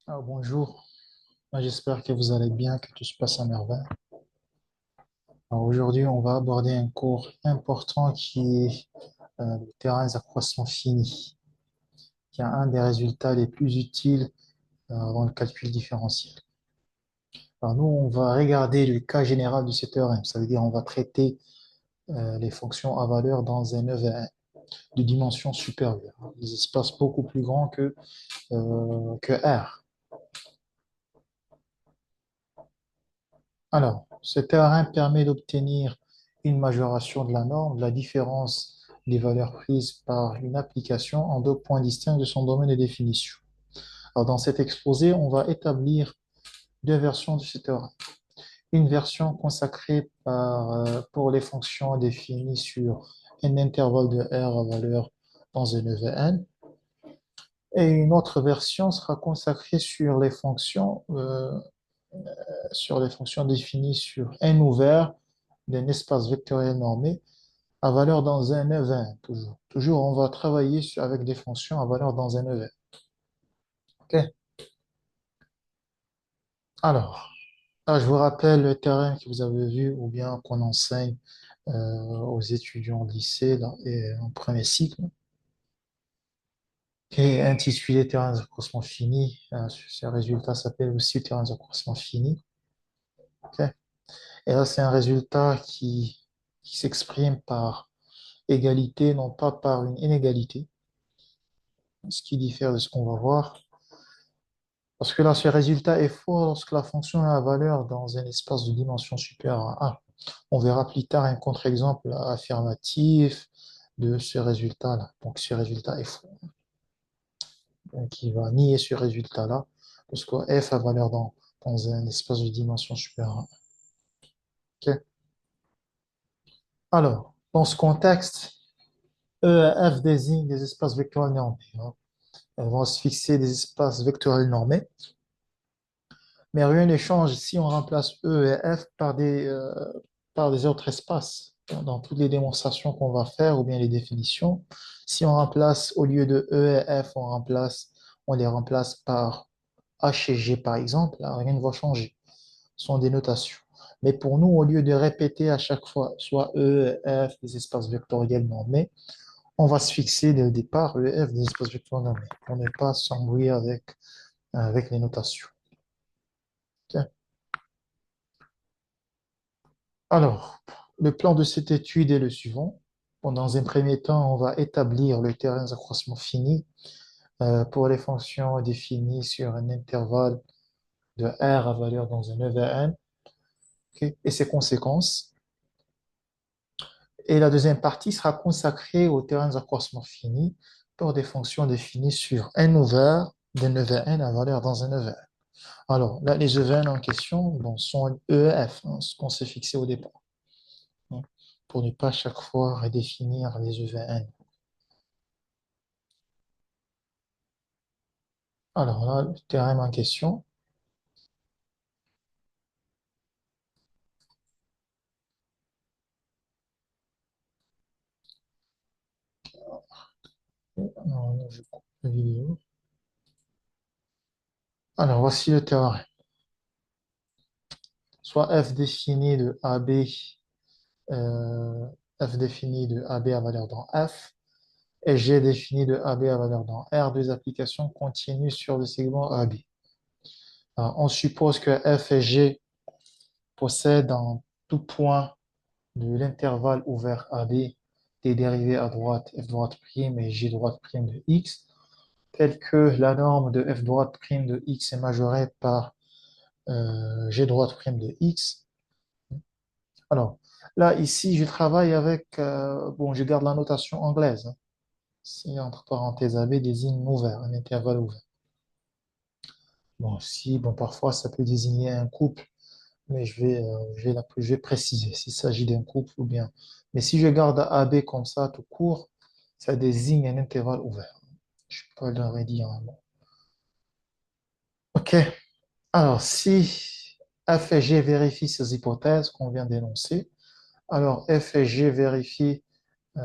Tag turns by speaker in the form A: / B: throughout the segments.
A: Bonjour. J'espère que vous allez bien, que tout se passe à merveille. Aujourd'hui, on va aborder un cours important qui est le terrain d'accroissement fini, qui est un des résultats les plus utiles dans le calcul différentiel. Alors nous, on va regarder le cas général de ce théorème. Ça veut dire on va traiter les fonctions à valeur dans un EVN de dimension supérieure, des espaces beaucoup plus grands que R. Alors, ce théorème permet d'obtenir une majoration de la norme, de la différence des valeurs prises par une application en deux points distincts de son domaine de définition. Alors, dans cet exposé, on va établir deux versions de ce théorème. Une version consacrée pour les fonctions définies sur un intervalle de R à valeur dans un EVN, et une autre version sera consacrée sur les fonctions définies sur n ouvert d'un espace vectoriel normé à valeur dans un E20, toujours. Toujours, on va travailler avec des fonctions à valeur dans un E20. OK? Alors, là, je vous rappelle le théorème que vous avez vu ou bien qu'on enseigne aux étudiants au lycée là, et en premier cycle, qui est intitulé théorème d'accroissement fini. Ce résultat s'appelle aussi théorème d'accroissement fini. OK? Et là, c'est un résultat qui s'exprime par égalité, non pas par une inégalité, ce qui diffère de ce qu'on va voir. Parce que là, ce résultat est faux lorsque la fonction a la valeur dans un espace de dimension supérieure à 1. On verra plus tard un contre-exemple affirmatif de ce résultat-là. Donc, ce résultat est faux. Donc, il va nier ce résultat-là, parce que f a valeur dans un espace de dimension supérieure à 1. OK? Alors, dans ce contexte, E et F désignent des espaces vectoriels normés, hein. Elles vont se fixer des espaces vectoriels normés. Mais rien ne change si on remplace E et F par des autres espaces. Dans toutes les démonstrations qu'on va faire ou bien les définitions, si on remplace au lieu de E et F, on les remplace par H et G par exemple, là, rien ne va changer. Ce sont des notations. Mais pour nous, au lieu de répéter à chaque fois soit E et F des espaces vectoriels normés, on va se fixer dès le départ E et F des espaces vectoriels normés pour ne pas s'embrouiller avec les notations. Ok. Alors, le plan de cette étude est le suivant. Bon, dans un premier temps, on va établir le terrain d'accroissement fini pour les fonctions définies sur un intervalle de R à valeur dans un EVN, ok, et ses conséquences. Et la deuxième partie sera consacrée au terrain d'accroissement fini pour des fonctions définies sur n ouvert d'un EVN à valeur dans un EVN. Alors, là, les EVN en question bon, sont E et F, hein, ce qu'on s'est fixé au départ, hein, pour ne pas chaque fois redéfinir les EVN. Alors là, le théorème en question. Non, je coupe la vidéo. Alors voici le théorème. Soit f défini de AB, euh, f défini de AB à valeur dans F, et G défini de AB à valeur dans R, deux applications continues sur le segment AB. Alors, on suppose que F et G possèdent en tout point de l'intervalle ouvert AB des dérivées à droite f droite prime et g droite prime de x, telle que la norme de f droite prime de x est majorée par g droite prime de x. Alors, là, ici, je travaille bon, je garde la notation anglaise, hein. Si, entre parenthèses, AB désigne ouvert, un intervalle ouvert. Bon, si, bon, parfois, ça peut désigner un couple, mais je vais préciser s'il s'agit d'un couple ou bien. Mais si je garde AB comme ça, tout court, ça désigne un intervalle ouvert. Je peux le redire, hein, bon. OK. Alors, si F et G vérifient ces hypothèses qu'on vient d'énoncer, alors F et G vérifient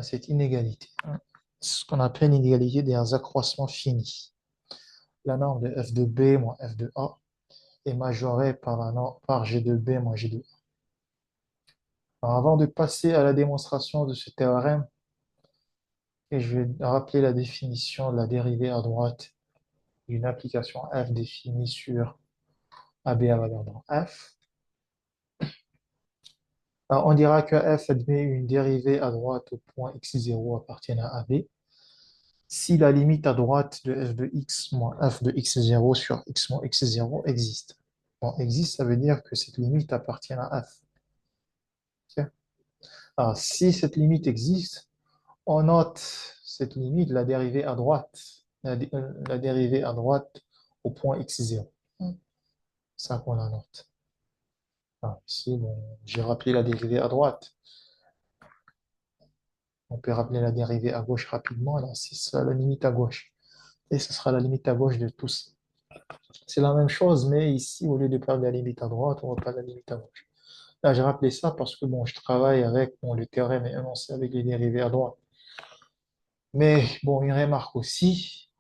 A: cette inégalité, hein, ce qu'on appelle l'inégalité des accroissements finis. la norme de f de b moins f de a est majorée par la norme par g de b moins g de a. Alors, avant de passer à la démonstration de ce théorème, et je vais rappeler la définition de la dérivée à droite d'une application f définie sur AB à valeur dans f. Alors, on dira que f admet une dérivée à droite au point x0 appartiennent à AB si la limite à droite de f de x moins f de x0 sur x moins x0 existe. Bon, existe, ça veut dire que cette limite appartient à f. Ok. Alors, si cette limite existe, on note cette limite, la dérivée à droite, la dérivée à droite au point x0. Ça qu'on la note. Alors, ici, bon, j'ai rappelé la dérivée à droite. On peut rappeler la dérivée à gauche rapidement. Là, c'est ça la limite à gauche. Et ce sera la limite à gauche de tous. C'est la même chose, mais ici, au lieu de prendre la limite à droite, on va prendre la limite à gauche. Là, j'ai rappelé ça parce que bon, je travaille avec bon, le théorème est énoncé avec les dérivées à droite. Mais bon, une remarque aussi,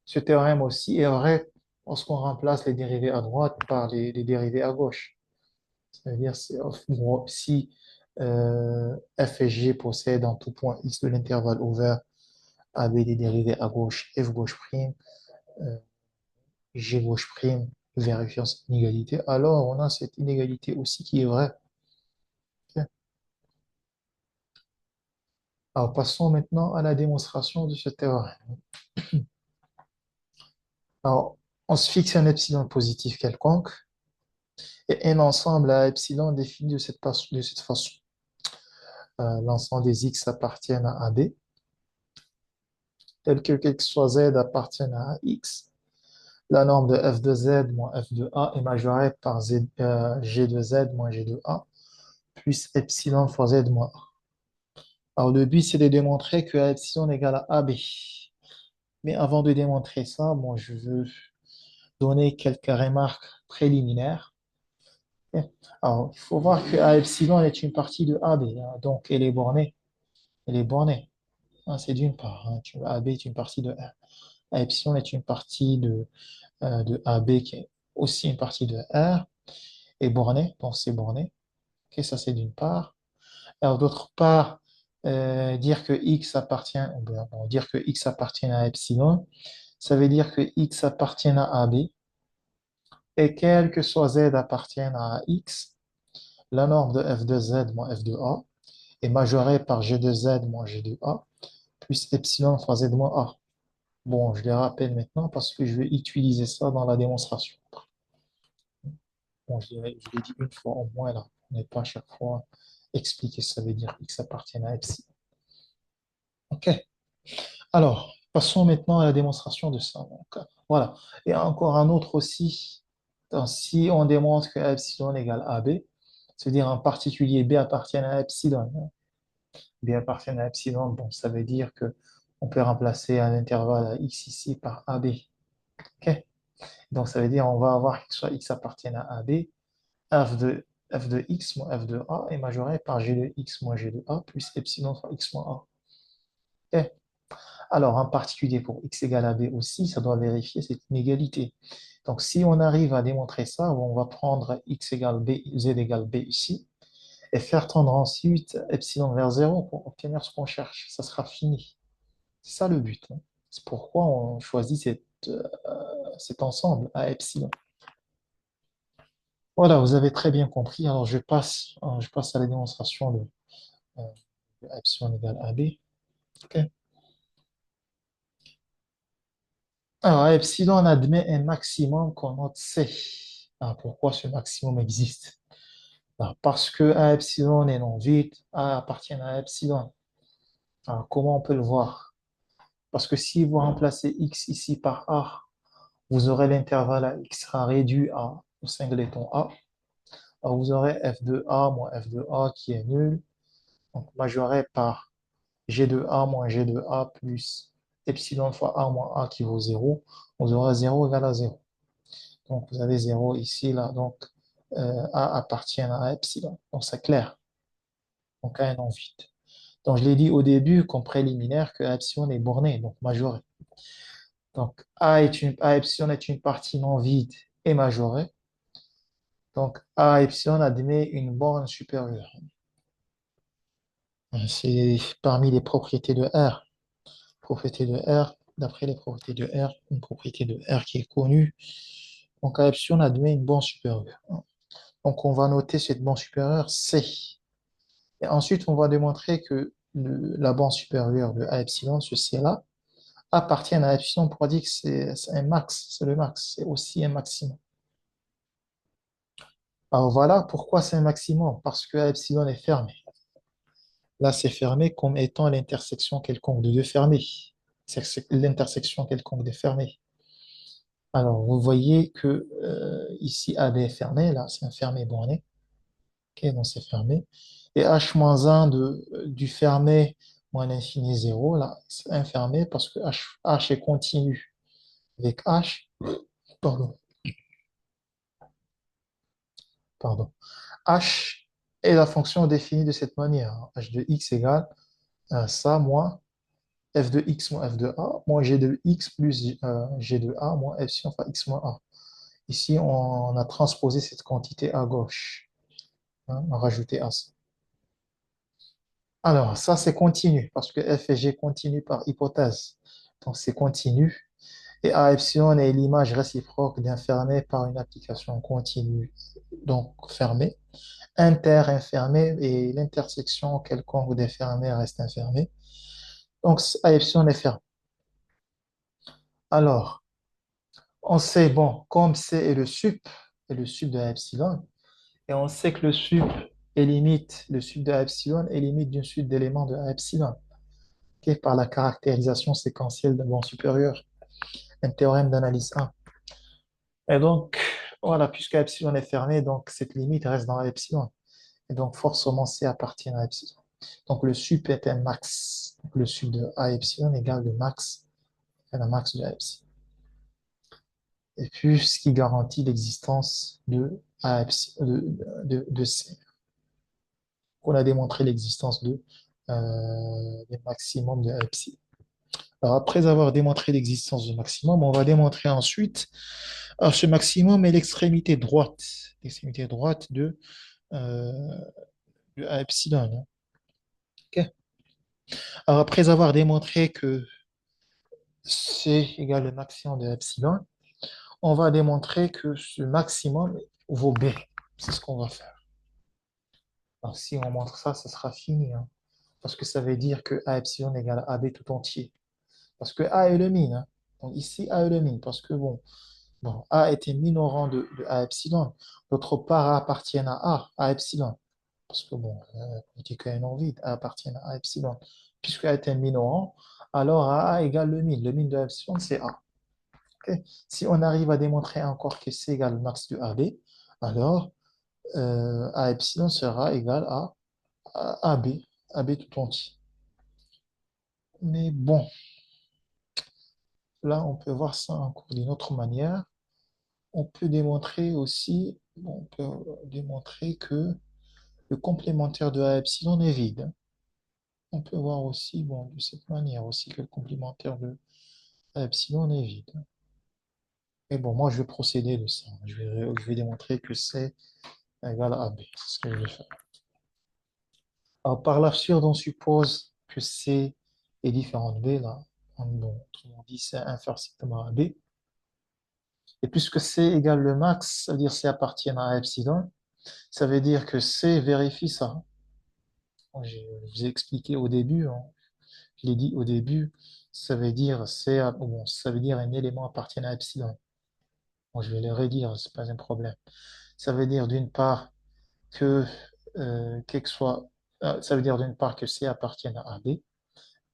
A: ce théorème aussi est vrai lorsqu'on remplace les dérivées à droite par les dérivées à gauche. C'est-à-dire si f et g possèdent en tout point x de l'intervalle ouvert avec des dérivées à gauche, f gauche prime, euh, g gauche prime, vérifiant cette inégalité, alors on a cette inégalité aussi qui est vraie. Ok. Alors passons maintenant à la démonstration de ce théorème. Alors, on se fixe un epsilon positif quelconque et un ensemble à epsilon défini de cette façon. L'ensemble des x appartiennent à AB, tel que x soit z appartienne à x. La norme de f de z moins f de a est majorée par g de z moins g de a, plus epsilon fois z moins a. Alors, le but, c'est de démontrer que epsilon égale à AB. Mais avant de démontrer ça, bon, je veux donner quelques remarques préliminaires. Alors, il faut voir que A epsilon est une partie de AB, hein, donc elle est bornée. Elle est bornée. Hein, c'est d'une part. Hein, AB est une partie de R. A epsilon est une partie de AB qui est aussi une partie de R et bornée, donc c'est borné. Ok, ça c'est d'une part. Alors d'autre part, dire que X appartient, bon, dire que X appartient à epsilon, ça veut dire que X appartient à AB et quel que soit Z appartienne à X, la norme de f de z moins f de a est majorée par g de z moins g de a plus epsilon fois z moins a. Bon, je les rappelle maintenant parce que je vais utiliser ça dans la démonstration. Bon, je l'ai dit une fois au moins là. On n'est pas à chaque fois expliquer ce que ça veut dire x appartient à epsilon. OK. Alors, passons maintenant à la démonstration de ça. Donc, voilà. Et encore un autre aussi. Donc, si on démontre que epsilon égale AB, c'est-à-dire en particulier B appartient à epsilon. B appartient à epsilon, bon, ça veut dire que on peut remplacer un intervalle à x ici par AB. OK? Donc, ça veut dire on va avoir que soit x appartient à AB, f de x moins f de a est majoré par g de x moins g de a plus epsilon fois x moins a. OK? Alors, en particulier pour x égale à b aussi, ça doit vérifier cette inégalité. Donc, si on arrive à démontrer ça, on va prendre x égale b, z égale b ici, et faire tendre ensuite epsilon vers 0 pour obtenir ce qu'on cherche. Ça sera fini. C'est ça le but. Hein. C'est pourquoi on choisit cet ensemble à epsilon. Voilà, vous avez très bien compris. Alors, je passe à la démonstration euh, de epsilon égale AB. OK. Alors, epsilon admet un maximum qu'on note C. Alors, pourquoi ce maximum existe? Alors, parce que A epsilon est non vide, A appartient à epsilon. Alors, comment on peut le voir? Parce que si vous remplacez x ici par A, vous aurez l'intervalle à x sera réduit au singleton A. Alors, vous aurez f de A moins f de A qui est nul. Donc, majoré par g de A moins g de A plus epsilon fois A moins A qui vaut 0. Vous aurez 0 égale à 0. Donc, vous avez 0 ici, là. Donc, A appartient à epsilon. Donc, c'est clair. Donc, A est non vide. Donc, je l'ai dit au début comme préliminaire que epsilon est borné, donc majoré. Donc, A epsilon est une partie non vide et majorée. Donc, A epsilon admet une borne supérieure. C'est parmi les propriétés de R. Propriété de R, d'après les propriétés de R, une propriété de R qui est connue. Donc, A epsilon admet une borne supérieure. Donc, on va noter cette borne supérieure C. Et ensuite, on va démontrer que la borne supérieure de A epsilon, ce C-là, appartient à epsilon. On pourra dire que c'est un max, c'est le max, c'est aussi un maximum. Alors voilà pourquoi c'est un maximum, parce que A epsilon est fermé. Là, c'est fermé comme étant l'intersection quelconque de deux fermés. C'est l'intersection quelconque de fermés. Alors, vous voyez que ici, AB est fermé, là, c'est un fermé borné. Ok, donc c'est fermé. Et H-1 du fermé moins l'infini 0, là, c'est infermé parce que H est continu avec H. Pardon, pardon. H est la fonction définie de cette manière. H de x égale ça moins f de x moins f de a moins g de x plus g de a moins epsilon fois x moins a. Ici, on a transposé cette quantité à gauche. Hein, on a rajouté à ça. Alors, ça, c'est continu, parce que f et g continuent par hypothèse. Donc, c'est continu. Et A epsilon est l'image réciproque d'un fermé par une application continue, donc fermée. Inter-infirmé et l'intersection quelconque des fermés reste infirmée. Donc, A epsilon est fermé. Alors, on sait, bon, comme C est le sup de A epsilon, et on sait que le sup de A epsilon est limite d'une suite d'éléments de A epsilon, ok, par la caractérisation séquentielle d'un bon supérieur, un théorème d'analyse 1. Et donc, voilà, puisque epsilon est fermé, donc cette limite reste dans epsilon. Et donc, forcément, C appartient à epsilon. Donc, le sup est un max. Donc, le sup de A epsilon égale le max, et la max de A epsilon. Et puis, ce qui garantit l'existence de A epsilon, de C. On a démontré l'existence des maximums de A epsilon. Alors, après avoir démontré l'existence du maximum, on va démontrer ensuite ce maximum est l'extrémité droite euh, de A epsilon. Hein. Ok. Alors, après avoir démontré que C égale le maximum de epsilon, on va démontrer que ce maximum vaut B. C'est ce qu'on va faire. Alors, si on montre ça, ce sera fini. Hein, parce que ça veut dire que A epsilon égale à AB tout entier. Parce que A est le min. Hein. Donc ici, A est le min. Parce que bon, A était minorant de A epsilon. D'autre part, A appartient à epsilon. Parce que bon, on dit qu'il y a un nom vide, A appartient à epsilon. Puisque A est un minorant, alors A égale le min. Le min de epsilon, c'est A. Ok. Si on arrive à démontrer encore que C égale le max de AB, alors A epsilon sera égal à AB, AB tout entier. Mais bon, là, on peut voir ça encore d'une autre manière. On peut démontrer aussi, bon, on peut démontrer que le complémentaire de A epsilon est vide. On peut voir aussi, bon, de cette manière aussi, que le complémentaire de A epsilon est vide. Mais bon, moi, je vais procéder de ça. Je vais démontrer que c'est égal à AB. C'est ce que je vais faire. Alors, par l'absurde, on suppose que C est différent de B, là. Bon, autrement dit, c'est inférieur strictement à B. Et puisque C égale le max, ça veut dire C appartient à epsilon, ça veut dire que C vérifie ça. Je vous ai expliqué au début, hein. Je l'ai dit au début, ça veut dire bon, ça veut dire un élément appartient à epsilon. Bon, je vais le redire, c'est pas un problème. Ça veut dire d'une part que quel que soit, ça veut dire d'une part que C appartient à AB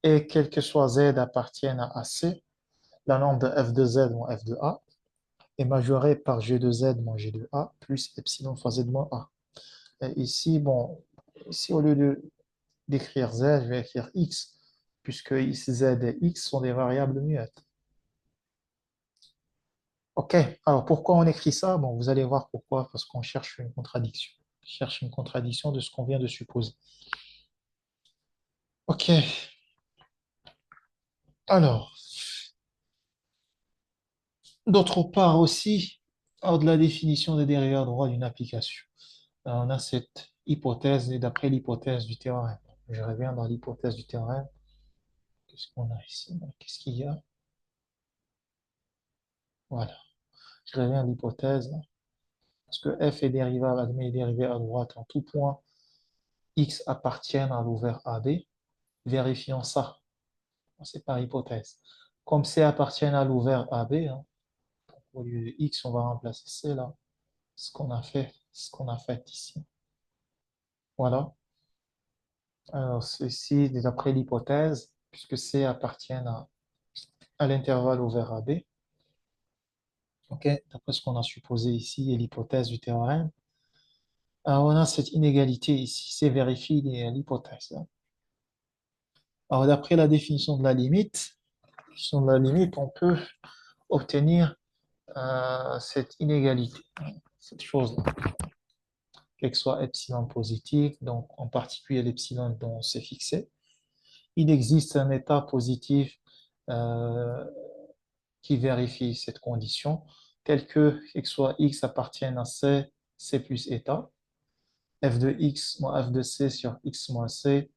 A: et quel que soit Z appartienne à C, la norme de f de Z moins f de A est majorée par G de Z moins G de A plus epsilon fois Z moins A. Et ici, bon, ici au lieu d'écrire Z, je vais écrire X, puisque ici Z et X sont des variables muettes. OK, alors pourquoi on écrit ça? Bon, vous allez voir pourquoi, parce qu'on cherche une contradiction. On cherche une contradiction de ce qu'on vient de supposer. OK, alors, D'autre part aussi, hors de la définition des dérivés à droit d'une application, on a cette hypothèse, et d'après l'hypothèse du théorème. Je reviens dans l'hypothèse du théorème. Qu'est-ce qu'on a ici? Qu'est-ce qu'il y a? Voilà. Je reviens à l'hypothèse. Parce que f est dérivable, admet est dérivé à droite en tout point, x appartiennent à l'ouvert AB. Vérifions ça. C'est par hypothèse. Comme C appartient à l'ouvert AB, hein, au lieu de X, on va remplacer C là. Ce qu'on a fait ici. Voilà. Alors, ceci, d'après l'hypothèse, puisque C appartient à l'intervalle ouvert AB, ok, d'après ce qu'on a supposé ici et l'hypothèse du théorème, alors on a cette inégalité ici. C vérifie l'hypothèse, hein. Alors, d'après la définition de la limite, on peut obtenir cette inégalité, cette chose-là, quel que soit epsilon positif, donc en particulier l'epsilon dont c'est fixé, il existe un état positif euh, qui vérifie cette condition, tel que, quel que soit x appartienne à c, c plus état, f de x moins f de c sur x moins c,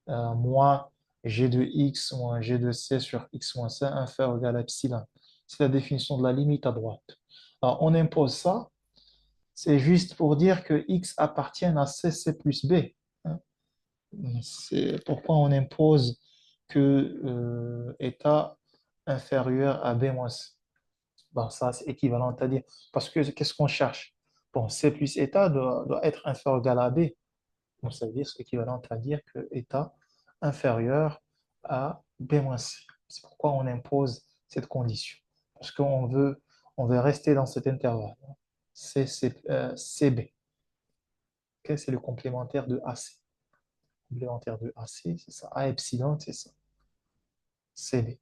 A: moins g de x moins g de c sur x moins c inférieur ou égal à epsilon. C'est la définition de la limite à droite. Alors, on impose ça. C'est juste pour dire que X appartient à C, C plus B, hein. C'est pourquoi on impose que état inférieur à B moins C. Bon, ça, c'est équivalent à dire. Parce que qu'est-ce qu'on cherche? Bon, C plus état doit être inférieur ou égal à B. Donc, ça veut dire c'est équivalent à dire que état inférieur à B moins C. C'est pourquoi on impose cette condition. Parce on veut rester dans cet intervalle, hein. CB. Ok, c'est le complémentaire de AC. Complémentaire de AC, c'est ça. A epsilon, c'est ça. CB.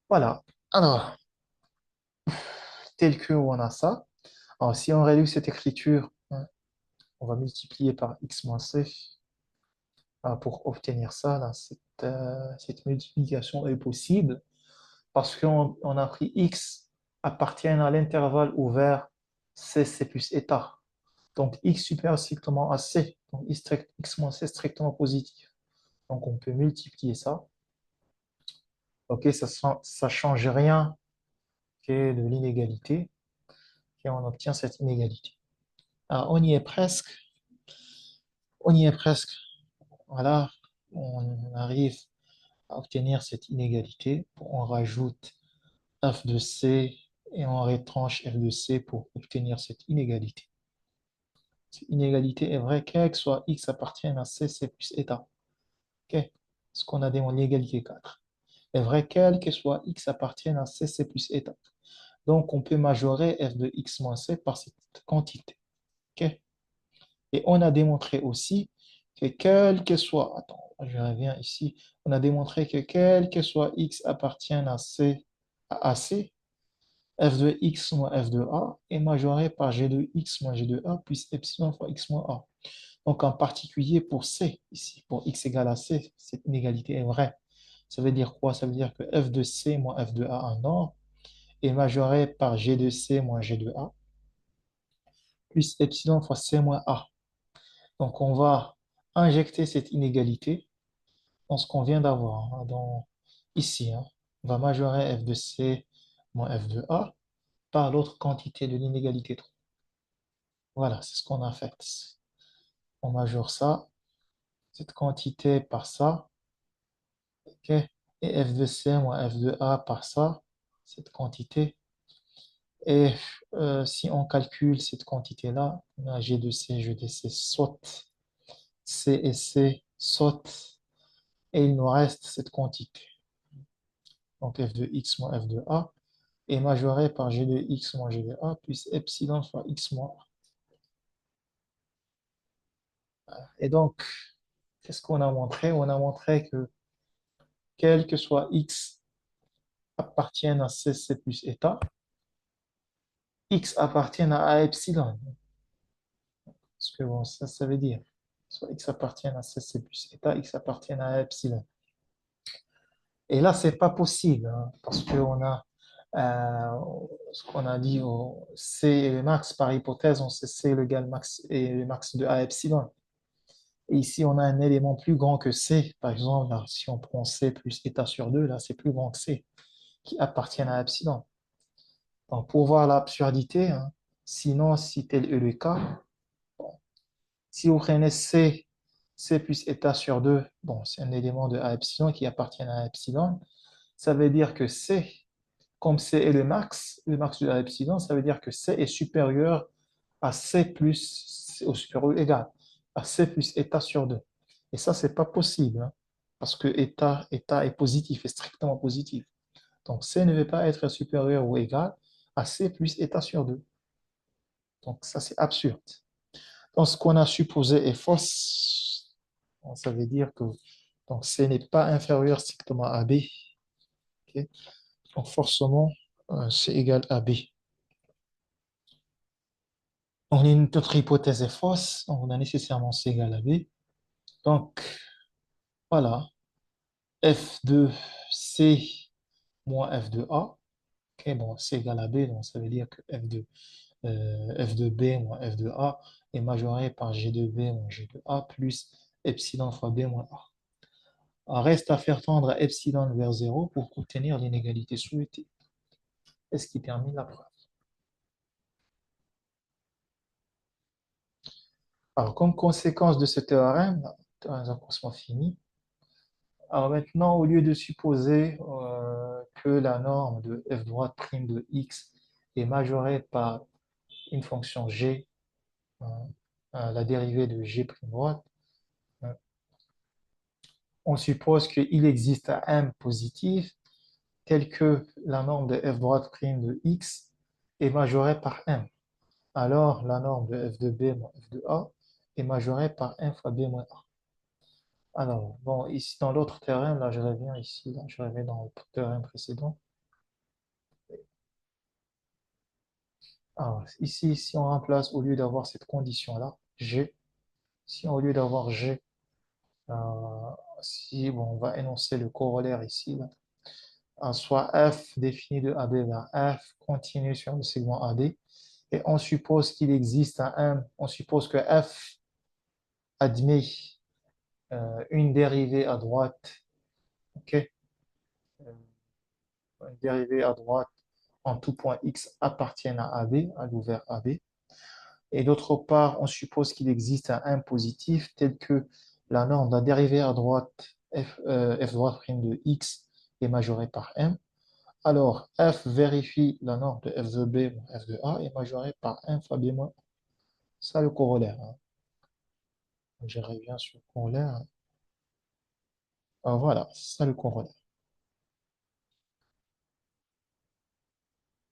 A: Voilà. Alors, tel que on a ça. Alors, si on réduit cette écriture, hein, on va multiplier par x moins c pour obtenir ça. Là, cette multiplication est possible parce qu'on a pris x appartient à l'intervalle ouvert c, c plus état. Donc, x supérieur strictement à c. Donc, x moins c est strictement positif. Donc, on peut multiplier ça. Ok, ça change rien de l'inégalité, et on obtient cette inégalité. Alors, on y est presque, on y est presque. Voilà, on arrive à obtenir cette inégalité. On rajoute f de c et on retranche f de c pour obtenir cette inégalité. Cette inégalité est vraie quel que soit x appartient à c, c plus état. Ok, ce qu'on a démontré l'égalité 4. Est vrai quel que soit x appartient à c, c plus état. Donc, on peut majorer f de x moins c par cette quantité. Ok. Et on a démontré aussi que quel que soit, attends, je reviens ici, on a démontré que quel que soit x appartient à C, f de x moins f de a est majoré par g de x moins g de a plus epsilon fois x moins a. Donc en particulier pour C, ici, pour x égale à C, cette inégalité est vraie. Ça veut dire quoi? Ça veut dire que f de C moins f de a en or est majoré par g de C moins g de a plus epsilon fois c moins a. Donc, on va injecter cette inégalité dans ce qu'on vient d'avoir, hein, ici, hein. On va majorer f de c moins f de a par l'autre quantité de l'inégalité 3. Voilà, c'est ce qu'on a fait. On majore ça, cette quantité par ça, ok? Et f de c moins f de a par ça, cette quantité. Et si on calcule cette quantité-là, on a g de c, g de c saute, c et c sautent, et il nous reste cette quantité. Donc f de x moins f de a, est majoré par g de x moins g de a, plus epsilon fois x moins a. Et donc, qu'est-ce qu'on a montré? On a montré que quel que soit x appartienne à c, c plus état, x appartient à epsilon. Parce que bon, ça veut dire, soit x appartient à c, c plus état, x appartient à epsilon. Et là, c'est pas possible, hein, parce qu'on a Euh, Ce qu'on a dit au C et le max, par hypothèse, on sait C égale max et le max de A epsilon. Et ici, on a un élément plus grand que C. Par exemple, là, si on prend C plus état sur 2, là, c'est plus grand que C, qui appartiennent à epsilon. Donc, pour voir l'absurdité, hein, sinon, si tel est le cas, si vous prenez C, C plus état sur 2, bon, c'est un élément de A epsilon qui appartient à epsilon, ça veut dire que C, comme C est le max de A epsilon, ça veut dire que C est supérieur à C plus, au supérieur ou égal, à C plus état sur 2. Et ça, c'est pas possible, hein, parce que état est positif, est strictement positif. Donc, C ne veut pas être supérieur ou égal à C plus état sur 2. Donc, ça, c'est absurde. Donc, ce qu'on a supposé est fausse. Donc, ça veut dire que donc, C n'est pas inférieur strictement à B. Ok. Donc, forcément, C égale à B. Donc, notre hypothèse est fausse. Donc, on a nécessairement C égale à B. Donc, voilà. F de C moins F de A. Ok, bon, C égale à B. Donc, ça veut dire que F de B moins F de A est majoré par G de B moins G de A plus epsilon fois B moins A. Reste à faire tendre epsilon vers 0 pour obtenir l'inégalité souhaitée. C'est ce qui termine la preuve. Alors, comme conséquence de ce théorème, théorème d'accroissement fini, alors maintenant, au lieu de supposer que la norme de f droite prime de x est majorée par une fonction g, euh, la dérivée de g prime droite, euh, on suppose qu'il existe un m positif tel que la norme de f droite prime de x est majorée par m. Alors la norme de f de b moins f de a est majorée par 1 fois b moins a. Alors, bon, ici dans l'autre théorème, là je reviens ici, là, je reviens dans le théorème précédent. Alors, ici, si on remplace, au lieu d'avoir cette condition-là, g, si au lieu d'avoir g, euh, si bon, on va énoncer le corollaire ici, là, soit f défini de AB vers f continue sur le segment AB, et on suppose qu'il existe un m, on suppose que f admet une dérivée à droite, ok, une dérivée à droite en tout point x appartiennent à AB, à l'ouvert AB. Et d'autre part, on suppose qu'il existe un 1 positif tel que la norme d'un dérivé à droite f droite prime de x est majorée par m. Alors, f vérifie la norme de f de b moins f de a est majorée par 1 fois b moins a. Ça, le corollaire, hein. Je reviens sur le corollaire. Voilà, c'est ça le corollaire.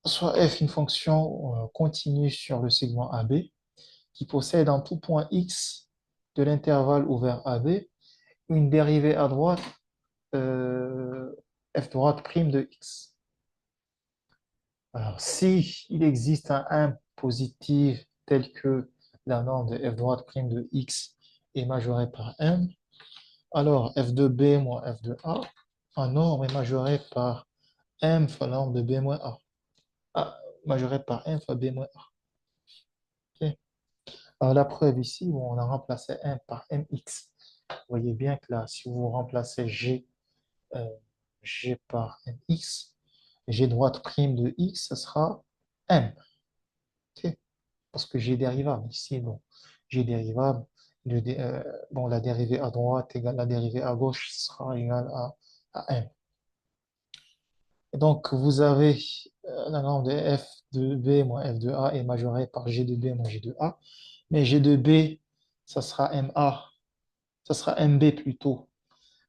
A: Soit f une fonction continue sur le segment AB qui possède en tout point x de l'intervalle ouvert AB une dérivée à droite euh, f droite prime de x. Alors, si il existe un 1 positif tel que la norme de f droite prime de x est majorée par m, alors f de b moins f de a en norme est majorée par m fois la norme de b moins a. Majorée par m fois b moins a. Ok. Alors, la preuve ici, où on a remplacé 1 par mx. Vous voyez bien que là, si vous remplacez euh, g par mx, g droite prime de x, ce sera m. Ok. Parce que g dérivable ici, bon, g dérivable, bon, la dérivée à droite égale la dérivée à gauche sera égale à m. Et donc, vous avez la norme de f de b moins f de a est majorée par g de b moins g de a. Mais g de b, ça sera ma, ça sera mb plutôt.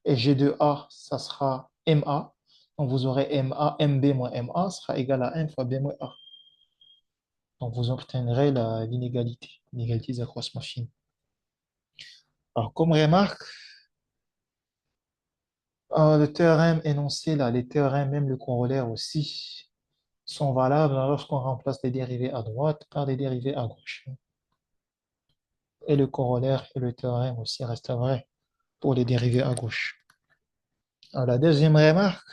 A: Et g de a, ça sera ma. Donc, vous aurez mb moins ma sera égal à 1 fois b moins a. Donc, vous obtiendrez l'inégalité d'accroissement fini. Alors, comme remarque, le théorème énoncé là, les théorèmes, même le corollaire aussi, sont valables lorsqu'on remplace les dérivés à droite par des dérivés à gauche. Et le corollaire et le théorème aussi restent vrais pour les dérivés à gauche. Alors, la deuxième remarque,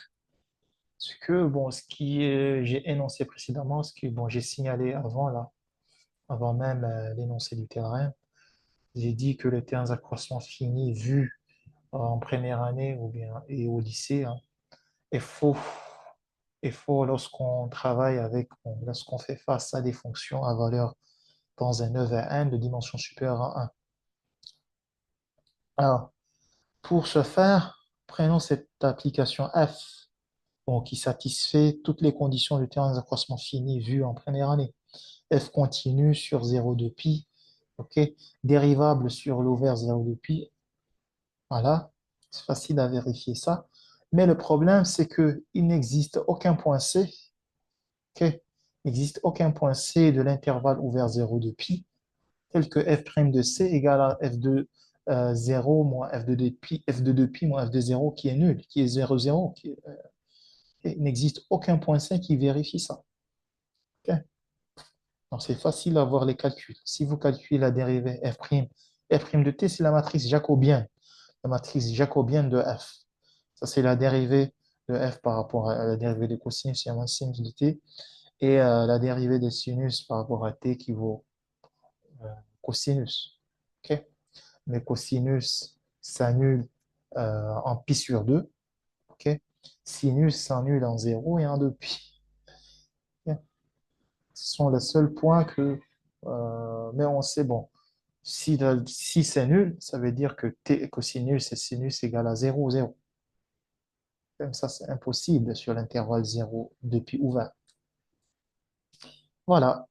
A: Bon, j'ai énoncé précédemment, bon, j'ai signalé avant, là, avant même l'énoncé du théorème, j'ai dit que les termes d'accroissement fini vus en première année ou bien et au lycée, hein, est faux. Est faux lorsqu'on travaille lorsqu'on fait face à des fonctions à valeur dans un EVN de dimension supérieure à 1. Alors, pour ce faire, prenons cette application F, bon, qui satisfait toutes les conditions du théorème d'accroissement fini vu en première année. F continue sur 0,2 pi, ok, dérivable sur l'ouvert 0,2 pi, voilà, c'est facile à vérifier ça. Mais le problème, c'est qu'il n'existe aucun point C, ok, il n'existe aucun point C de l'intervalle ouvert 0,2 pi, tel que f' de C égale à f de 0 moins f de 2pi, f de 2pi moins f de 0 qui est nul, qui est 0, 0. Il n'existe aucun point C qui vérifie ça. Ok. Donc, c'est facile à voir les calculs. Si vous calculez la dérivée f' de t, c'est la matrice jacobienne. La matrice jacobienne de f. Ça, c'est la dérivée de f par rapport à la dérivée de cosinus et moins sinus de t. Et la dérivée de sinus par rapport à t qui vaut euh, cosinus. Ok. Mais cosinus s'annule en pi sur 2. Ok. Sinus s'annule en 0 et en 2pi. Ok. Ce sont les seuls points que... mais on sait, bon, si c'est nul, ça veut dire que t cosinus et sinus égale à 0, 0. Comme ça, c'est impossible sur l'intervalle 0 depuis ouvert. Voilà.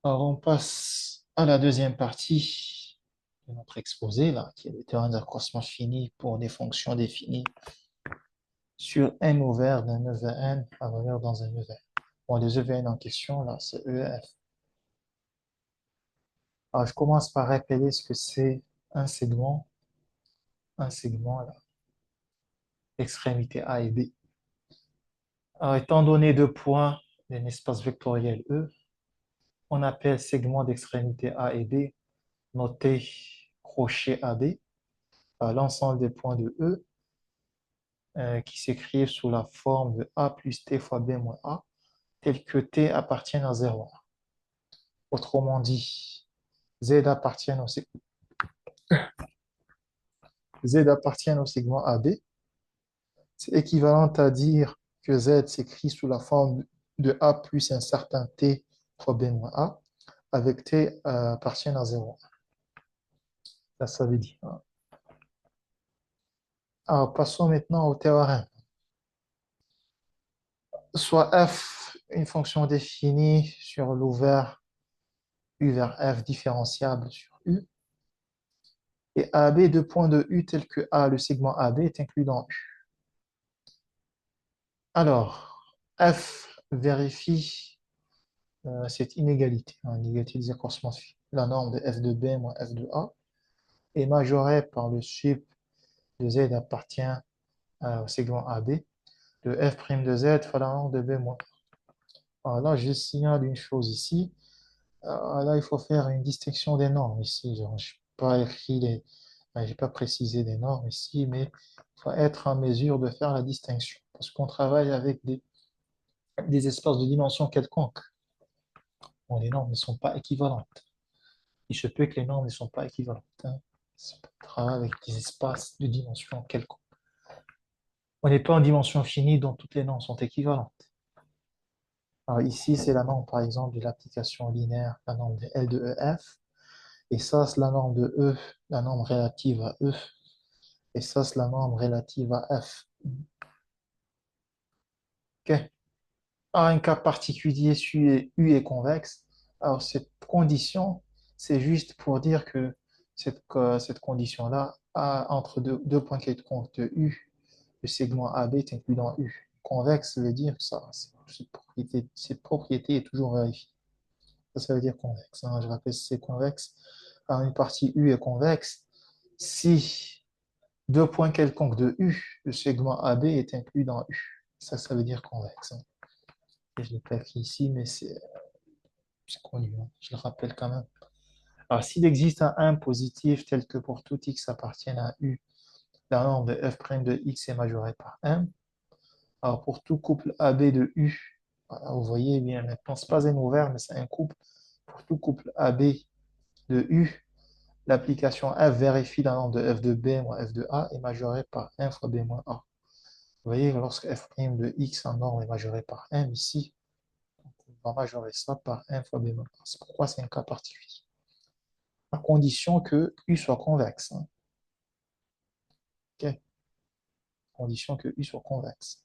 A: Alors, on passe à la deuxième partie de notre exposé, là, qui est le théorème d'accroissement fini pour des fonctions définies sur n ouvert d'un EVN à valeur dans un EVN. Bon, les EVN en question, là, c'est EF. Alors, je commence par rappeler ce que c'est un segment, là, extrémité A et B. Alors, étant donné deux points d'un espace vectoriel E, on appelle segment d'extrémité A et B, noté crochet AB, l'ensemble des points de E qui s'écrivent sous la forme de A plus T fois B moins A, tel que T appartient à 0. Autrement dit, Z appartient au segment AB. C'est équivalent à dire que Z s'écrit sous la forme de A plus un certain T fois B moins A, avec T appartient à 0. Ça veut dire. Alors, passons maintenant au théorème. Soit f, une fonction définie sur l'ouvert U vers f différenciable sur U, et AB, deux points de U tels que A, le segment AB est inclus dans U. Alors, f vérifie cette inégalité, l'égalité des accroissements phi. La norme de f de B moins f de A est majorée par le sup de Z appartient au segment AB, de f' de Z fois la norme de B moins A. Alors là, je signale une chose ici. Là, il faut faire une distinction des normes ici. Je n'ai pas écrit j'ai pas précisé des normes ici, mais il faut être en mesure de faire la distinction parce qu'on travaille avec des espaces de dimension quelconque. Bon, les normes ne sont pas équivalentes. Il se peut que les normes ne sont pas équivalentes. Hein. On travaille avec des espaces de dimension quelconque. On n'est pas en dimension finie dont toutes les normes sont équivalentes. Alors ici, c'est la norme, par exemple, de l'application linéaire, la norme de L de EF. Et ça, c'est la norme de E, la norme relative à E. Et ça, c'est la norme relative à F. OK. À un cas particulier, U est convexe. Alors, cette condition, c'est juste pour dire que cette condition-là, entre deux points quelconques de U, le segment AB est inclus dans U. Convexe veut dire que cette propriété est toujours vérifiée. Ça veut dire convexe. Hein. Je rappelle, c'est convexe. Alors, une partie U est convexe si deux points quelconques de U, le segment AB est inclus dans U. Ça veut dire convexe. Hein. Et je ne l'ai pas écrit ici, mais c'est connu. Hein. Je le rappelle quand même. Alors, s'il existe un 1 positif tel que pour tout x appartient à U, la norme de f' de x est majorée par 1. Alors, pour tout couple AB de U, voilà, vous voyez bien maintenant, ce n'est pas un ouvert, mais c'est un couple. Pour tout couple AB de U, l'application f vérifie la norme de f de B moins f de A est majorée par 1 fois B moins A. Vous voyez, lorsque f' de x en norme est majorée par 1, ici, on va majorer ça par 1 fois B moins A. C'est pourquoi c'est un cas particulier. À condition que U soit convexe. Hein. OK? Condition que U soit convexe.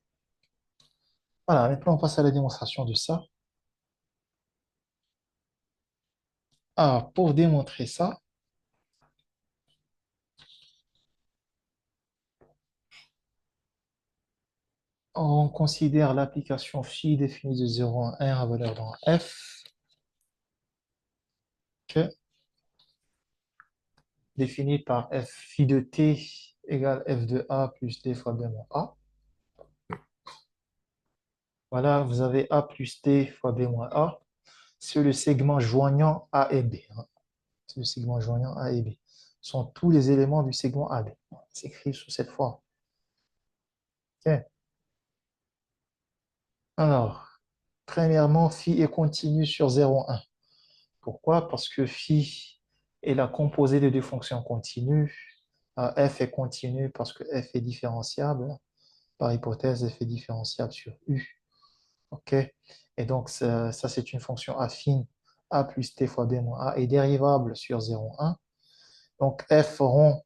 A: Voilà, maintenant on passe à la démonstration de ça. Alors, pour démontrer ça, on considère l'application phi définie de 0 à 1 à valeur dans f, que définie par f phi de t égale f de a plus d fois b moins a. Voilà, vous avez a plus d fois b moins a sur le segment joignant a et b. Hein. C'est le segment joignant a et b. Ce sont tous les éléments du segment AB. C'est écrit sous cette forme. Ok. Alors, premièrement, phi est continu sur 0,1. Pourquoi? Parce que phi est la composée de deux fonctions continues. F est continu parce que f est différenciable. Par hypothèse, f est différenciable sur U. OK? Et donc, ça c'est une fonction affine. A plus t fois b moins a est dérivable sur 0,1. Donc, f rond,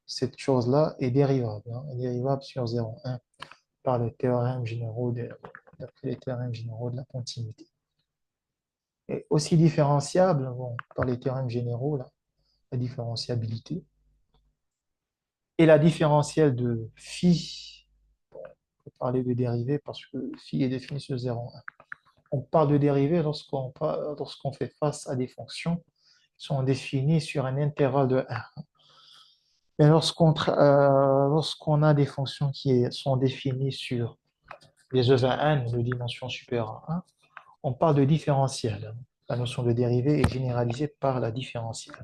A: cette chose-là, est dérivable. Hein, est dérivable sur 0,1 par les théorèmes généraux d'après les théorèmes généraux de la continuité. Et aussi différenciable, bon, par les théorèmes généraux, là, la différenciabilité. Et la différentielle de phi, bon, on peut parler de dérivée parce que phi est défini sur 0,1. On parle de dérivée lorsqu'on fait face à des fonctions qui sont définies sur un intervalle de 1. Mais lorsqu'on a des fonctions qui sont définies sur des œuvres à n de dimension supérieure à 1, on parle de différentiel. La notion de dérivée est généralisée par la différentielle.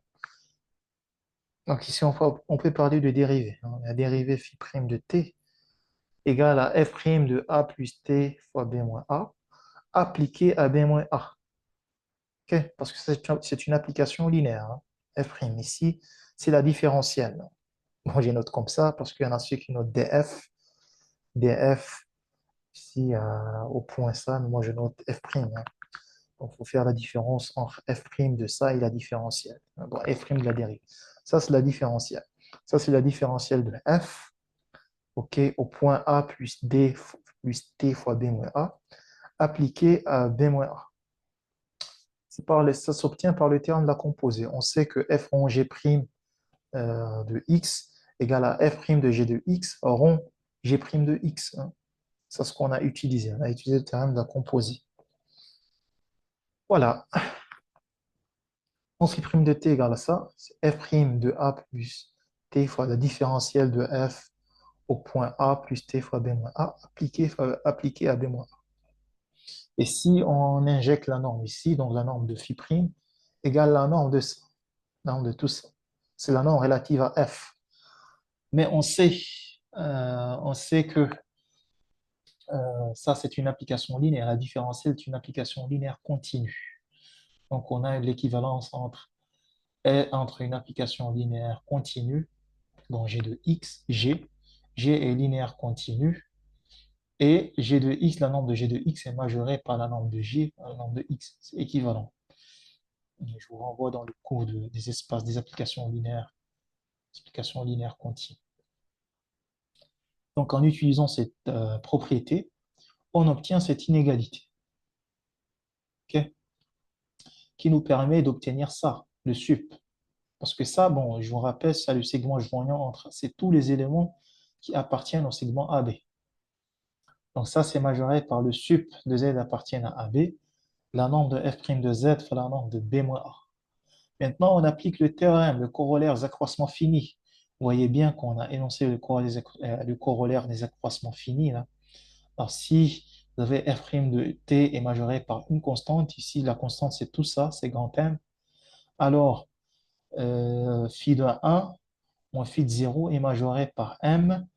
A: Donc ici, on peut parler de dérivée. Hein. La dérivée phi' de t égale à f' de a plus t fois b moins a appliquée à b moins a. Okay? Parce que c'est une application linéaire. Hein. F'. Ici, c'est la différentielle. Moi, j'ai note comme ça parce qu'il y en a ceux qui notent df. df, ici, au point ça, mais moi, je note f'. Hein. Donc, il faut faire la différence entre f' de ça et la différentielle. Bon, f' de la dérivée. Ça, c'est la différentielle. Ça, c'est la différentielle de f. OK, au point A plus D plus T fois B moins A, appliqué à B moins A. Ça s'obtient par le terme de la composée. On sait que f rond g' de x égale à f' de g de x rond g' de x. Hein. C'est ce qu'on a utilisé. On a utilisé le terme de la composée. Voilà. On phi' de t égale à ça. C'est f' de a plus t fois la différentielle de f au point A plus t fois b moins a appliqué à b moins a. Et si on injecte la norme ici, donc la norme de phi' égale la norme de ça, la norme de tout ça. C'est la norme relative à f. Mais on sait que ça, c'est une application linéaire. La différentielle est une application linéaire continue. Donc, on a l'équivalence entre une application linéaire continue, donc g de x, g est linéaire continu, et g de x, la norme de g de x est majorée par la norme de g, la norme de x. C'est équivalent. Je vous renvoie dans le cours des espaces, des applications linéaires continues. Donc, en utilisant cette propriété, on obtient cette inégalité, okay, qui nous permet d'obtenir ça, le sup. Parce que ça, bon, je vous rappelle, c'est le segment joignant entre, c'est tous les éléments qui appartiennent au segment AB. Donc ça, c'est majoré par le sup de Z appartiennent à AB, la norme de f' de Z fois la norme de B moins A. Maintenant, on applique le théorème, le corollaire des accroissements finis. Vous voyez bien qu'on a énoncé le corollaire des accroissements finis. Là. Alors, si vous avez f' de t est majoré par une constante, ici, la constante, c'est tout ça, c'est grand M. Alors, phi de 1 moins phi de 0 est majoré par m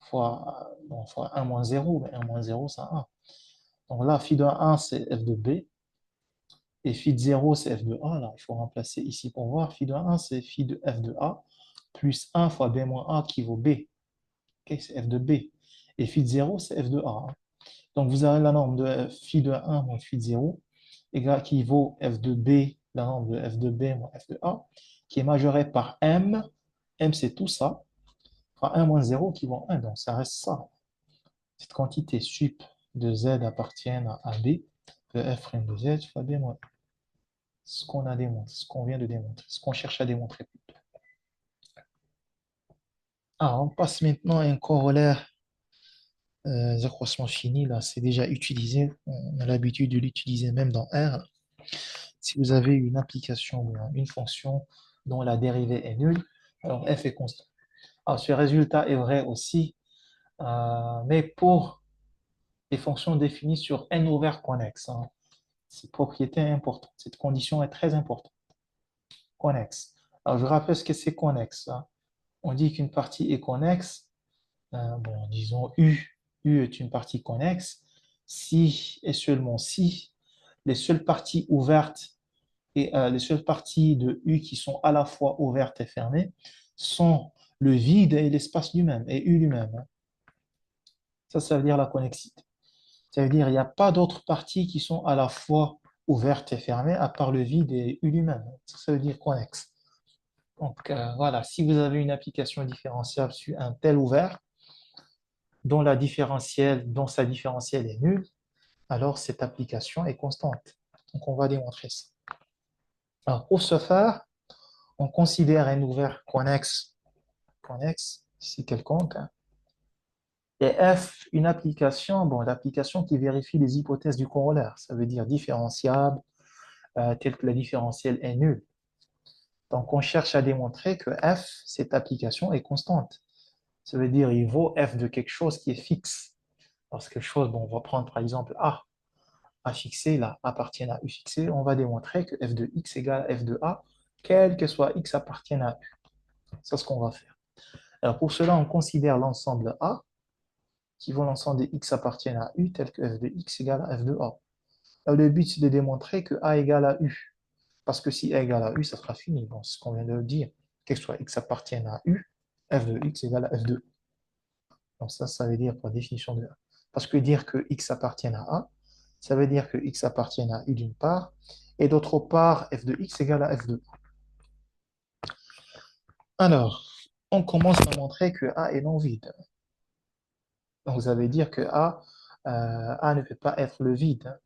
A: fois, bon, fois 1 moins 0, mais 1 moins 0, c'est 1. Donc là, phi de 1, c'est f de b, et phi de 0, c'est f de a. Là, il faut remplacer ici pour voir. Phi de 1, c'est phi de f de a, plus 1 fois b moins a qui vaut b. Ok, c'est f de b. Et phi de 0, c'est f de a. Donc, vous avez la norme de phi de 1 moins phi de 0 qui vaut f de b, la norme de f de b moins f de a, qui est majorée par m. M, c'est tout ça. Enfin, 1 moins 0 qui vaut 1. Donc, ça reste ça. Cette quantité sup de z appartient à AB, de f' de z fois b moins 1. Ce qu'on a démontré, ce qu'on vient de démontrer, ce qu'on cherche à démontrer plutôt. Alors, on passe maintenant à un corollaire accroissement fini. Là, c'est déjà utilisé. On a l'habitude de l'utiliser même dans R. Si vous avez une application ou une fonction dont la dérivée est nulle, alors f est constant. Alors, ce résultat est vrai aussi, mais pour les fonctions définies sur n ouvert connexe. Hein. Cette propriété est importante. Cette condition est très importante. Connexe. Alors, je rappelle ce que c'est connexe. Hein. On dit qu'une partie est connexe. Bon, disons U. U est une partie connexe si et seulement si les seules parties ouvertes et les seules parties de U qui sont à la fois ouvertes et fermées sont le vide et l'espace lui-même, et U lui-même. Hein. Ça veut dire la connexité. Ça veut dire qu'il n'y a pas d'autres parties qui sont à la fois ouvertes et fermées à part le vide et U lui-même. Ça veut dire connexe. Donc voilà, si vous avez une application différentielle sur un tel ouvert, dont sa différentielle est nulle, alors cette application est constante. Donc on va démontrer ça. Alors pour ce faire, on considère un ouvert connexe, ici quelconque, hein, et F, une application, bon, l'application qui vérifie les hypothèses du corollaire, ça veut dire différenciable, tel que la différentielle est nulle. Donc on cherche à démontrer que F, cette application est constante. Ça veut dire il vaut F de quelque chose qui est fixe. Alors quelque chose, bon, on va prendre par exemple A. A fixé, là, appartient à U fixé. On va démontrer que F de X égale à F de A, quel que soit X appartienne à U. C'est ce qu'on va faire. Alors pour cela, on considère l'ensemble A, qui vaut l'ensemble des X appartiennent à U, tel que F de X égale à F de A. Alors le but, c'est de démontrer que A égale à U. Parce que si A égale à U, ça sera fini. Bon, c'est ce qu'on vient de le dire. Quel que soit X appartienne à U, F de X égale à F de U. Donc ça veut dire par définition de A. Parce que dire que X appartient à A, ça veut dire que X appartient à U d'une part, et d'autre part, F de X égale à F de A. Alors, on commence à montrer que A est non vide. Donc, ça veut dire que A ne peut pas être le vide.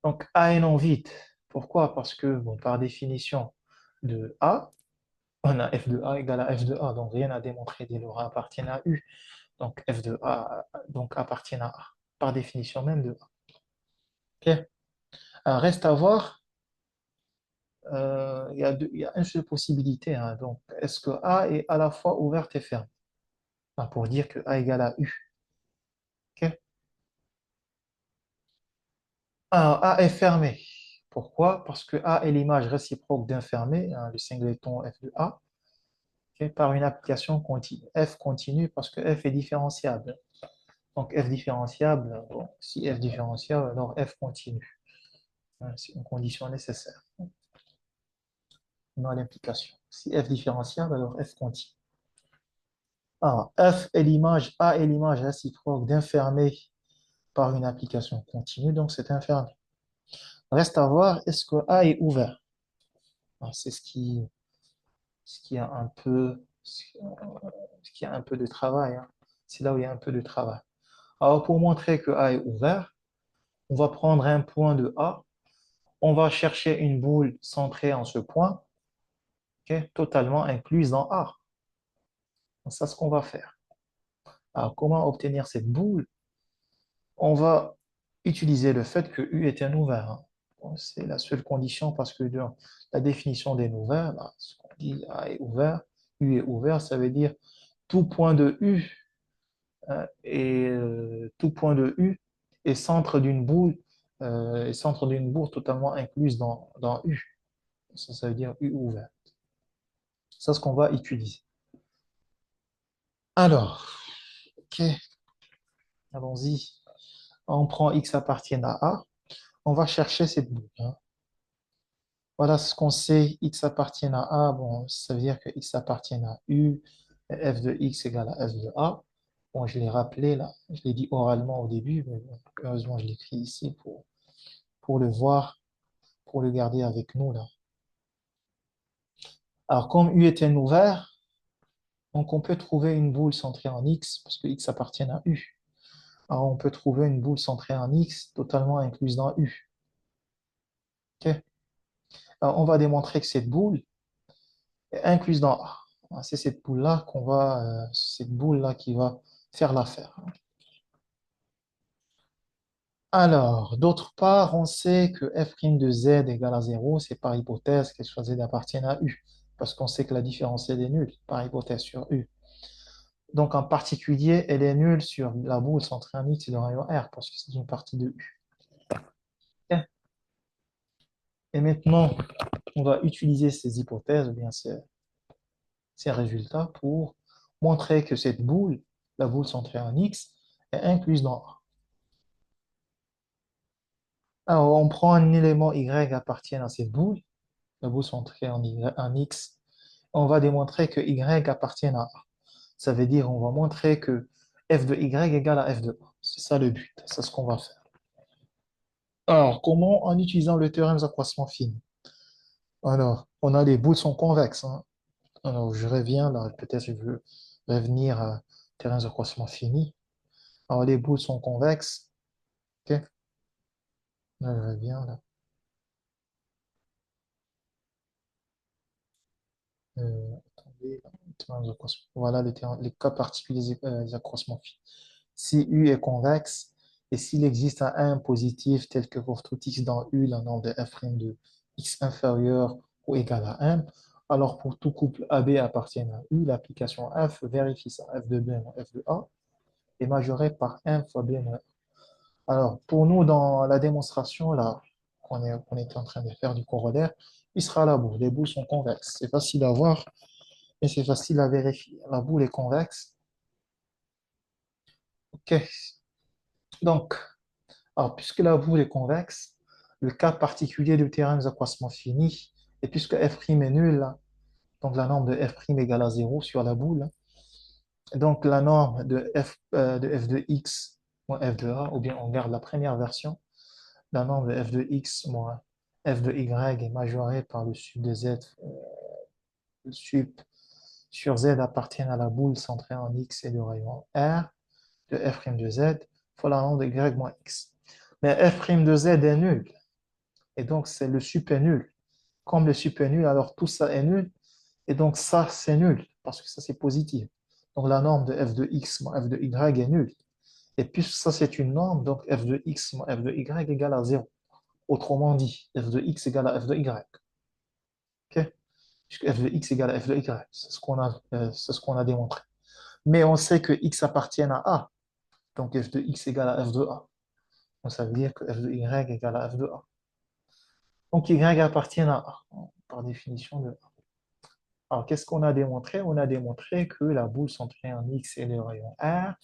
A: Donc, A est non vide. Pourquoi? Parce que, bon, par définition de A, on a f de A égale à f de A. Donc, rien à démontrer dès lors A appartient à U. Donc, f de A donc, appartient à A. Par définition même de A. Ok. Reste à voir, il y a une seule possibilité. Hein. Donc, est-ce que A est à la fois ouverte et fermée? Enfin, pour dire que A égale à U. Ok. Alors, A est fermé. Pourquoi? Parce que A est l'image réciproque d'un fermé, hein, le singleton f de A, ok, par une application continue. F continue parce que F est différenciable. Donc F différenciable, bon, si F différenciable, alors F continue. Hein, c'est une condition nécessaire dans l'implication. Si F différenciable, alors F continue. Alors, F est l'image, A est l'image réciproque d'un fermé par une application continue, donc c'est un fermé. Reste à voir, est-ce que A est ouvert? C'est ce qui a un peu, ce qui a un peu de travail. Hein. C'est là où il y a un peu de travail. Alors, pour montrer que A est ouvert, on va prendre un point de A, on va chercher une boule centrée en ce point, ok, totalement incluse dans A. Donc, c'est ce qu'on va faire. Alors, comment obtenir cette boule? On va utiliser le fait que U est un ouvert. Hein. Bon, c'est la seule condition parce que dans la définition des ouverts, là, ce qu'on dit A est ouvert, U est ouvert, ça veut dire tout point de U tout point de U est centre d'une boule totalement incluse dans U. Ça veut dire U ouvert. C'est ce qu'on va utiliser. Alors, ok, allons-y. On prend X appartient à A. On va chercher cette boule, hein. Voilà ce qu'on sait. X appartient à A. Bon, ça veut dire que X appartient à U. Et F de X égale à F de A. Bon, je l'ai rappelé là. Je l'ai dit oralement au début, mais bon, heureusement, je l'écris ici pour le voir, pour le garder avec nous là. Alors, comme U est un ouvert, donc on peut trouver une boule centrée en X, parce que X appartient à U. Alors, on peut trouver une boule centrée en X totalement incluse dans U. Ok. Alors, on va démontrer que cette boule est incluse dans A. C'est cette boule-là cette boule-là qui va faire l'affaire. Alors, d'autre part, on sait que f' de z égale à 0, c'est par hypothèse que soit z appartienne à U, parce qu'on sait que la différence elle est nulle, par hypothèse sur U. Donc, en particulier, elle est nulle sur la boule centrée en X et de rayon R, parce que c'est une partie de U. Ok. Et maintenant, on va utiliser ces hypothèses, ou bien ces résultats, pour montrer que cette boule, la boule centrée en X, est incluse dans A. Alors, on prend un élément Y appartiennent à cette boule, la boule centrée en X. On va démontrer que Y appartient à A. Ça veut dire on va montrer que f de Y égale à f de A. C'est ça le but, c'est ce qu'on va faire. Alors, comment? En utilisant le théorème d'accroissement fini. Alors, on a les boules sont convexes, hein. Alors, je reviens là, peut-être je veux revenir à théorème d'accroissement fini. Alors, les boules sont convexes. Ok, là, je reviens là. Attendez, voilà les cas particuliers des accroissements finis. Si U est convexe et s'il existe un positif tel que pour tout x dans U, la norme de f' de x inférieur ou égal à 1, alors pour tout couple AB appartient à U, l'application f vérifie ça, f de B moins f de A est majorée par 1 fois B moins A. Alors pour nous, dans la démonstration là qu'on était en train de faire du corollaire, il sera la boule. Les boules sont convexes. C'est facile à voir et c'est facile à vérifier. La boule est convexe. OK. Donc, alors, puisque la boule est convexe, le cas particulier du théorème d'accroissement fini, et puisque f' est nul, donc la norme de f' égale à 0 sur la boule, donc la norme de f de x moins f de a, ou bien on garde la première version, la norme de f de x moins f de y est majorée par le sup de z, le sup sur z appartient à la boule centrée en x et de rayon r de f' de z fois la norme de y moins x. Mais f' de z est nul. Et donc, c'est le sup est nul. Comme le sup est nul, alors tout ça est nul. Et donc, ça, c'est nul, parce que ça, c'est positif. Donc, la norme de f de x moins f de y est nulle. Et puisque ça, c'est une norme, donc f de x moins f de y égale à 0. Autrement dit, f de x égale à f de y. OK? Puisque f de x égale à f de y. C'est ce qu'on a démontré. Mais on sait que x appartient à A. Donc, f de x égale à f de A. Donc, ça veut dire que f de y égale à f de A. Donc, y appartient à A, par définition de A. Alors, qu'est-ce qu'on a démontré? On a démontré que la boule centrée en X et le rayon R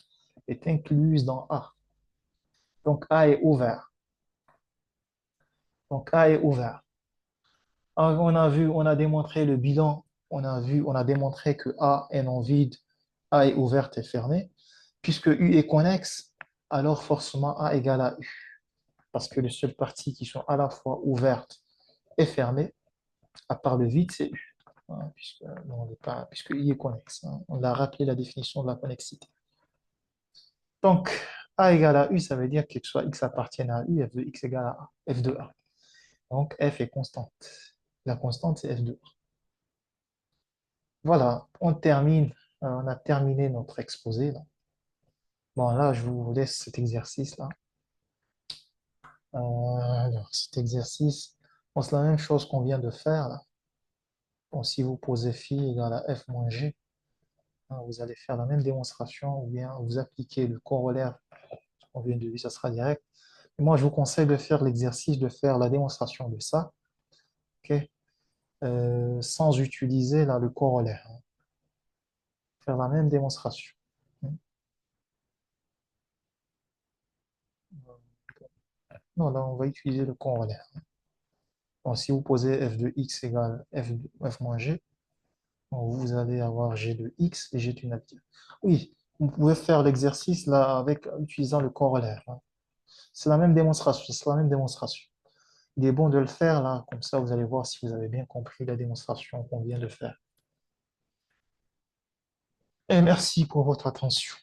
A: est incluse dans A. Donc, A est ouvert. Donc, A est ouvert. Alors, on a démontré le bilan. On a démontré que A est non vide, A est ouverte et fermée. Puisque U est connexe, alors forcément A égale à U. Parce que les seules parties qui sont à la fois ouvertes et fermées, à part le vide, c'est U. Hein, puisque I est connexe, hein. On a rappelé la définition de la connexité. Donc, A égale à U, ça veut dire que soit X appartienne à U, f de X égale à A, f de A. Donc, F est constante. La constante, c'est f de A. Voilà, on a terminé notre exposé, là. Bon, là, je vous laisse cet exercice-là. Alors, cet exercice, bon, c'est la même chose qu'on vient de faire, là. Bon, si vous posez phi égale à f moins g, hein, vous allez faire la même démonstration, ou bien vous appliquez le corollaire qu'on vient de voir, ça sera direct. Et moi, je vous conseille de faire l'exercice, de faire la démonstration de ça. OK? sans utiliser là, le corollaire, hein. Faire la même démonstration. Non, là, on va utiliser le corollaire. Bon, si vous posez f de x égale f moins g, bon, vous allez avoir g de x et g d'une habitante. Oui, vous pouvez faire l'exercice là avec utilisant le corollaire, hein. C'est la même démonstration, c'est la même démonstration. Il est bon de le faire là, comme ça vous allez voir si vous avez bien compris la démonstration qu'on vient de faire. Et merci pour votre attention.